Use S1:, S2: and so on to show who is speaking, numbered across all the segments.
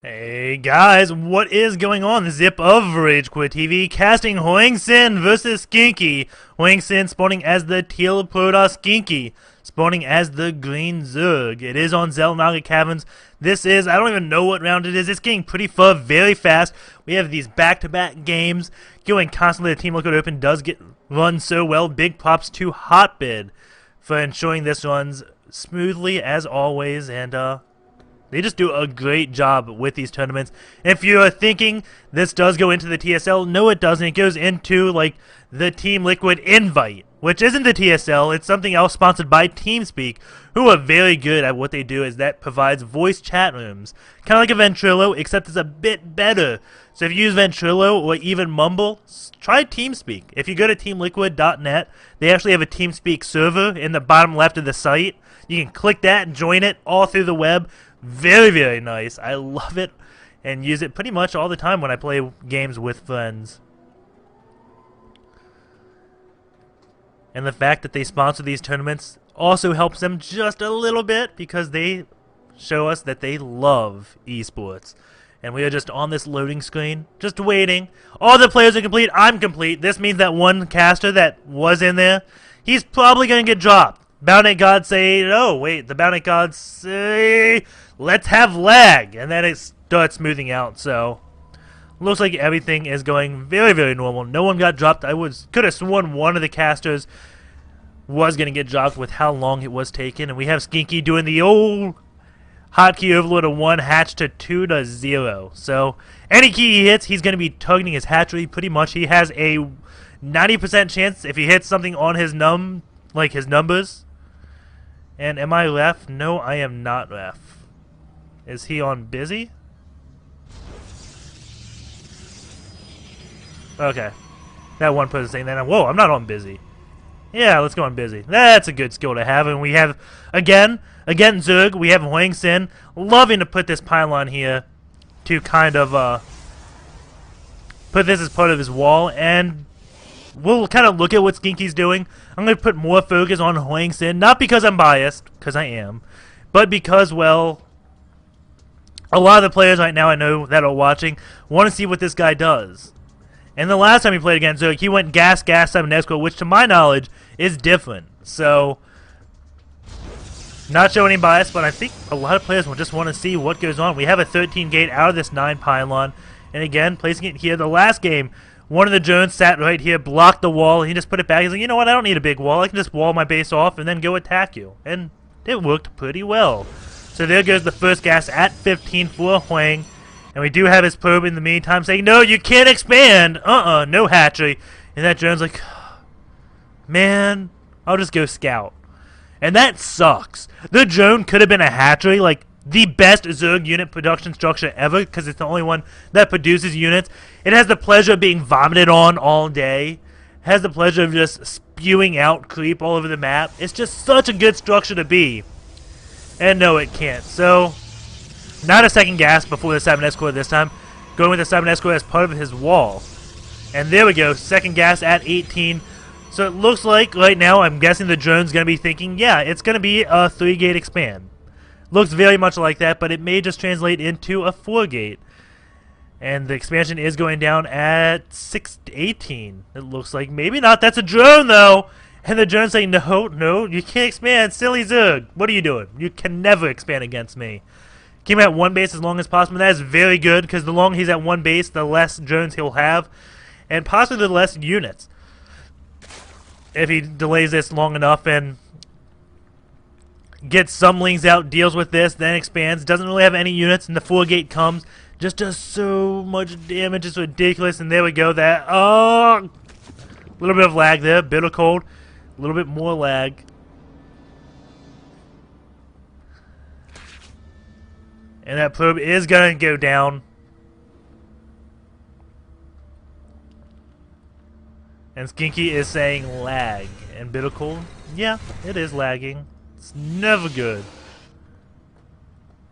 S1: Hey guys, what is going on? The Zip of RageQuitTV casting HwangSin versus Skinky. HwangSin spawning as the Skinky spawning as the Green Zerg. It is on Zelnaga Caverns. This is, I don't even know what round it is. It's getting pretty far very fast. We have these back-to-back games going constantly. The Team Liquid Open does run so well. Big props to Hotbid for ensuring this runs smoothly as always, and they just do a great job with these tournaments. If you're thinking this does go into the TSL, no it doesn't. It goes into like the Team Liquid invite, which isn't the TSL. It's something else sponsored by TeamSpeak, who are very good at what they do, is that provides voice chat rooms. Kind of like a Ventrilo, except it's a bit better. So if you use Ventrilo or even Mumble, try TeamSpeak. If you go to teamliquid.net, they actually have a TeamSpeak server in the bottom left of the site. You can click that and join it all through the web. Very, very nice. I love it and use it pretty much all the time when I play games with friends. And the fact that they sponsor these tournaments also helps them just a little bit because they show us that they love esports. And we are just on this loading screen, just waiting. All the players are complete. I'm complete. This means that one caster that was in there, he's probably going to get dropped. Bounty gods say, oh, wait, the bounty gods say, let's have lag. And then it starts smoothing out, so looks like everything is going very, very normal. No one got dropped. Could have sworn one of the casters was going to get dropped with how long it was taken. And we have Skinky doing the old hotkey overload of 1 hatch to 2 to 0. So any key he hits, he's going to be targeting his hatchery pretty much. He has a 90% chance if he hits something on his his numbers. And am I ref? No, I am not ref. Is he on busy? Okay. That one person saying that. Whoa, I'm not on busy. Yeah, let's go on busy. That's a good skill to have. And we have, again Zerg, we have HwangSin loving to put this pylon here to kind of put this as part of his wall. And we'll kind of look at what Skinky's doing. I'm going to put more focus on HwangSin, not because I'm biased, because I am, but because, well, a lot of the players right now I know that are watching want to see what this guy does. And the last time he played against Zerg, he went gas, 7 escort, which to my knowledge is different. So, not showing any bias, but I think a lot of players will just want to see what goes on. We have a 13 gate out of this 9 pylon, and again, placing it here. The last game, one of the drones sat right here, blocked the wall, and he just put it back. He's like, you know what, I don't need a big wall. I can just wall my base off and then go attack you. And it worked pretty well. So there goes the first gas at 15 for Hwang. And we do have his probe in the meantime saying, no, you can't expand. No hatchery. And that drone's like, man, I'll just go scout. And that sucks. The drone could have been a hatchery, like the best Zerg unit production structure ever, because it's the only one that produces units. It has the pleasure of being vomited on all day. It has the pleasure of just spewing out creep all over the map. It's just such a good structure to be. And no, it can't. So, not a second gas before the 7 escort this time. Going with the 7 escort as part of his wall. And there we go, second gas at 18. So it looks like right now, I'm guessing the drone's going to be thinking, yeah, it's going to be a 3-gate expand. Looks very much like that, but it may just translate into a 4-gate. And the expansion is going down at 18. It looks like maybe not. That's a drone, though. And the drone's saying, no, you can't expand. Silly Zerg. What are you doing? You can never expand against me. Keep him at 1 base as long as possible. That is very good, because the longer he's at 1 base, the less drones he'll have. And possibly the less units. If he delays this long enough and gets some lings out, deals with this, then expands, doesn't really have any units, and the 4-gate comes, just does so much damage, it's ridiculous, and there we go, that, a little bit of lag there, bitter cold, a little bit more lag. And that probe is going to go down. And Skinky is saying lag. And bitter cold, yeah, it is lagging. It's never good.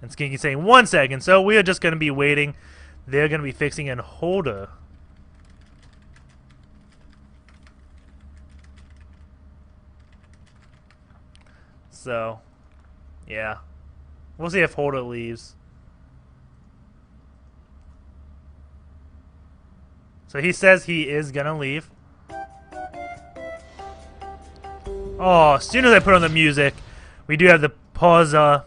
S1: And Skinky saying 1 second. So we are just going to be waiting. They're going to be fixing an holder. So, yeah. We'll see if holder leaves. So he says he is gonna leave. Oh, as soon as I put on the music, we do have the pause, well,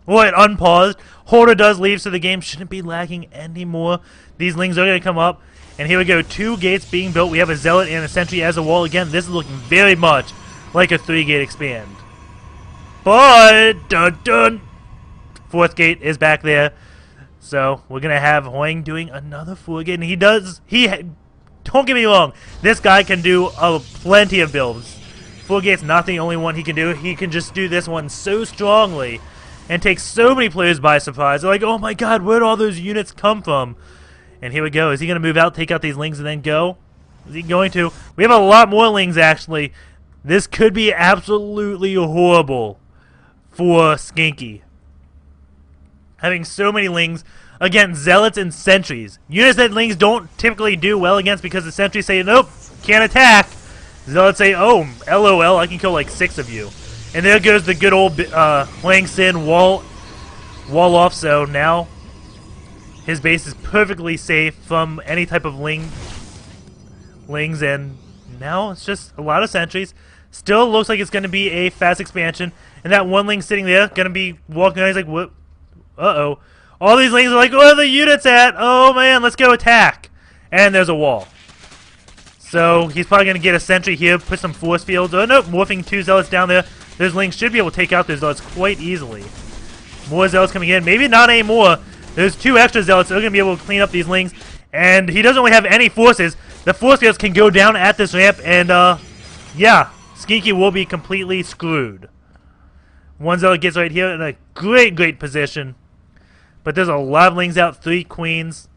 S1: it unpaused. Holder does leave, so the game shouldn't be lagging anymore. These lings are gonna come up. And here we go, 2 gates being built. We have a Zealot and a Sentry as a wall. Again, this is looking very much like a 3-gate expand. But, dun dun, 4th gate is back there. So, we're going to have Hwang doing another 4-gate. And don't get me wrong, this guy can do plenty of builds. 4-gate's not the only one he can do. He can just do this one so strongly and take so many players by surprise. They're like, oh my god, where'd all those units come from? And here we go. Is he going to move out, take out these lings, and then go? Is he going to? We have a lot more lings, actually. This could be absolutely horrible for Skinky. Having so many lings against Zealots and Sentries. Units that lings don't typically do well against because the Sentries say, nope, can't attack. Zealots say, oh, LOL, I can kill like 6 of you. And there goes the good old HwangSin wall off, so now his base is perfectly safe from any type of lings, and now it's just a lot of sentries. Still looks like it's going to be a fast expansion, and that one ling sitting there going to be walking around. He's like, what? Uh-oh. All these lings are like, where are the units at? Oh, man, let's go attack. And there's a wall. So he's probably going to get a sentry here, put some force fields. Oh, no, morphing 2 zealots down there. Those lings should be able to take out those zealots quite easily. More zealots coming in. Maybe not anymore. There's 2 extra zealots, so they're going to be able to clean up these lings. And he doesn't really have any forces. The force fields can go down at this ramp, and, yeah, Skinky will be completely screwed. One zealot gets right here in a great position. But there's a lot of lings out, 3 queens.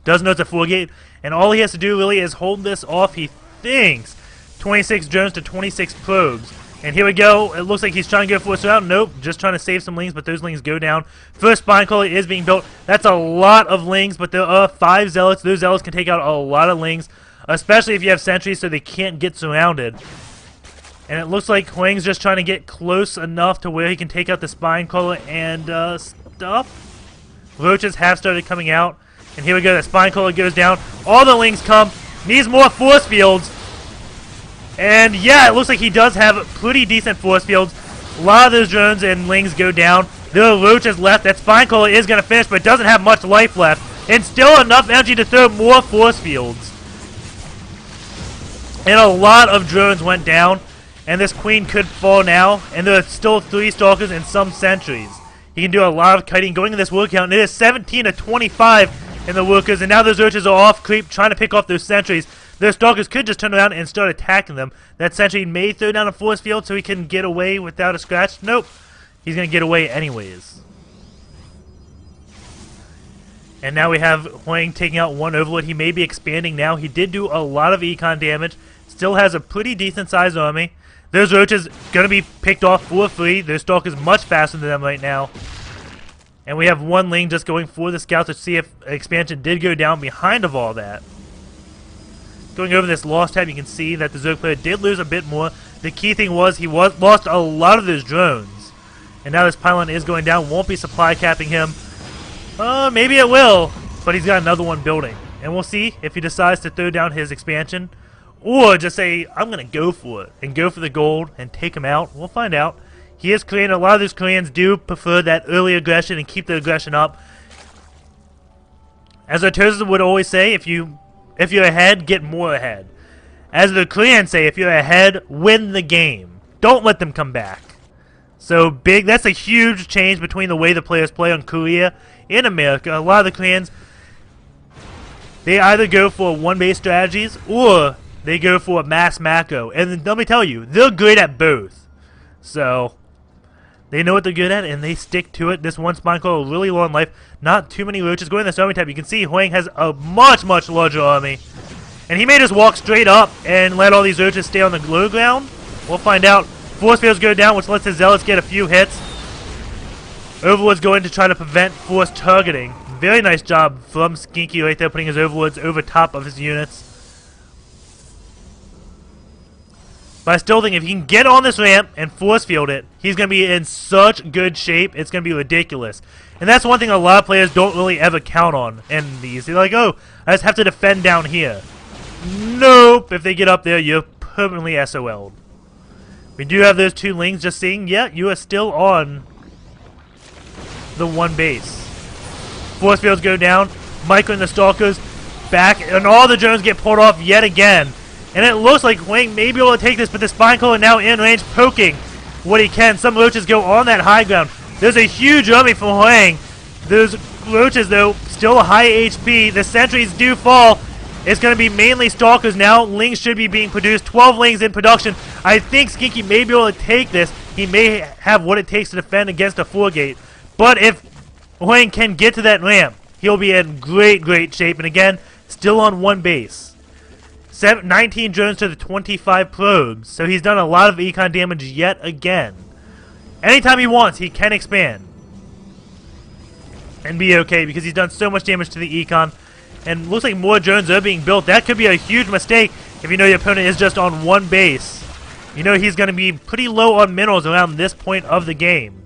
S1: Doesn't know it's a 4-gate. And all he has to do, really, is hold this off, he thinks. 26 drones to 26 probes. And here we go. It looks like he's trying to go for a surround. Nope, just trying to save some lings, but those lings go down. First spine crawler is being built. That's a lot of lings, but there are 5 zealots. Those zealots can take out a lot of lings, especially if you have sentries so they can't get surrounded. And it looks like Hwang's just trying to get close enough to where he can take out the spine crawler and stuff. Roaches have started coming out. And here we go. The spine crawler goes down. All the lings come. Needs more force fields. And yeah, it looks like he does have pretty decent force fields. A lot of those drones and lings go down. There are roaches left. That spine crawler is going to finish, but doesn't have much life left. And still enough energy to throw more force fields. And a lot of drones went down. And this queen could fall now. And there are still 3 stalkers and some sentries. He can do a lot of kiting going in this work count. And it is 17 to 25 in the workers. And now those roaches are off creep, trying to pick off those sentries. Those stalkers could just turn around and start attacking them. That sentry may throw down a force field so he can get away without a scratch. Nope. He's going to get away anyways. And now we have Hwang taking out 1 overlord. He may be expanding now. He did do a lot of econ damage. Still has a pretty decent sized army. Those roaches going to be picked off for free. Those stalkers much faster than them right now. And we have 1 ling just going for the scout to see if expansion did go down behind of all that. Going over this loss tab, you can see that the Zerg player did lose a bit more. The key thing was he lost a lot of those drones. And now this pylon is going down. Won't be supply capping him. Maybe it will. But he's got another one building. And we'll see if he decides to throw down his expansion. Or just say, I'm going to go for it. And go for the gold and take him out. We'll find out. He is Korean. A lot of those Koreans do prefer that early aggression and keep the aggression up. As Artosis would always say, if you're ahead, get more ahead. As the Koreans say, if you're ahead, win the game. Don't let them come back. So big, that's a huge change between the way the players play on Korea and America. A lot of the Koreans, they either go for one-base strategies or they go for a mass macro. And let me tell you, they're good at both. So they know what they're good at, and they stick to it. This one spine crawler, really long life. Not too many roaches. Going to this army type, you can see Hwang has a much larger army. And he may just walk straight up and let all these roaches stay on the low ground. We'll find out. Force fields go down, which lets his zealots get a few hits. Overlord's going to try to prevent force targeting. Very nice job from Skinky right there, putting his overlords over top of his units. But I still think if he can get on this ramp and force field it, he's going to be in such good shape, it's going to be ridiculous. And that's one thing a lot of players don't really ever count on in these. They're like, oh, I just have to defend down here. Nope. If they get up there, you're permanently SOL'd. We do have those 2 lings just seeing, yeah, you are still on the 1 base. Force fields go down. Micro and the Stalkers back, and all the drones get pulled off yet again. And it looks like Hwang may be able to take this, but the Spine Crawler now in range, poking what he can. Some roaches go on that high ground. There's a huge army from Hwang. Those roaches, though, still a high HP. The sentries do fall. It's going to be mainly Stalkers now. Lings should be being produced. 12 Lings in production. I think Skinky may be able to take this. He may have what it takes to defend against a 4-gate. But if Hwang can get to that ramp, he'll be in great shape. And again, still on 1 base. 19 drones to the 25 probes. So he's done a lot of econ damage yet again. Anytime he wants, he can expand. And be okay, because he's done so much damage to the econ. And looks like more drones are being built. That could be a huge mistake if you know your opponent is just on 1 base. You know he's going to be pretty low on minerals around this point of the game.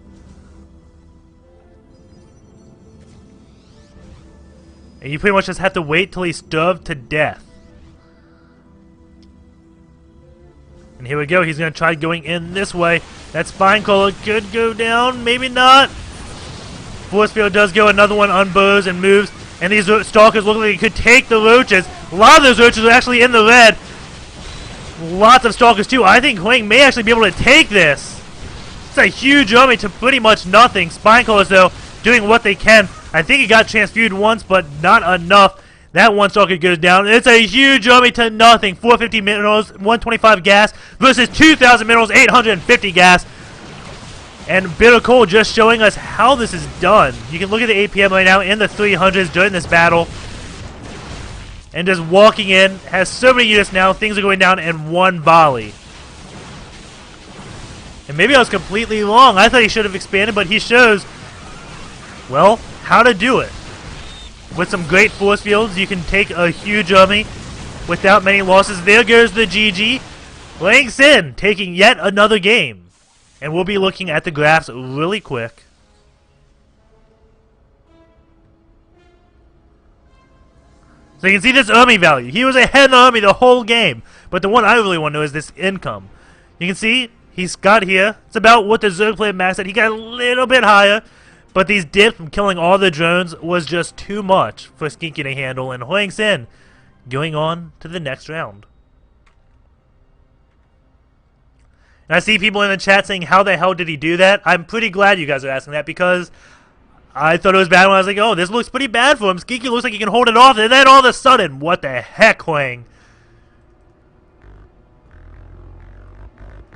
S1: And you pretty much just have to wait till he's starved to death. And here we go. He's going to try going in this way. That Spine Crawler could go down. Maybe not. Force field does go. Another one unbows and moves. And these Stalkers look like they could take the roaches. A lot of those roaches are actually in the red. Lots of Stalkers too. I think Hwang may actually be able to take this. It's a huge army to pretty much nothing. Spine Crawlers, though, doing what they can. I think he got transfused once, but not enough. That 1 Stalker goes down. It's a huge army to nothing. 450 minerals, 125 gas versus 2,000 minerals, 850 gas. And Bitter Cold just showing us how this is done. You can look at the APM right now in the 300s during this battle. And just walking in. Has so many units now. Things are going down in 1 volley. And maybe I was completely wrong. I thought he should have expanded, but he shows, well, how to do it. With some great force fields, you can take a huge army without many losses. There goes the GG. HwangSin taking yet another game. And we'll be looking at the graphs really quick. So you can see this army value. He was ahead in the army the whole game. But the one I really want to know is this income. You can see he's got here. It's about what the Zerg player max said. He got a little bit higher. But these dips from killing all the drones was just too much for Skinky to handle. And HwangSin going on to the next round. And I see people in the chat saying, how the hell did he do that? I'm pretty glad you guys are asking that, because I thought it was bad when I was like, oh, this looks pretty bad for him. Skinky looks like he can hold it off. And then all of a sudden, what the heck, Hwang?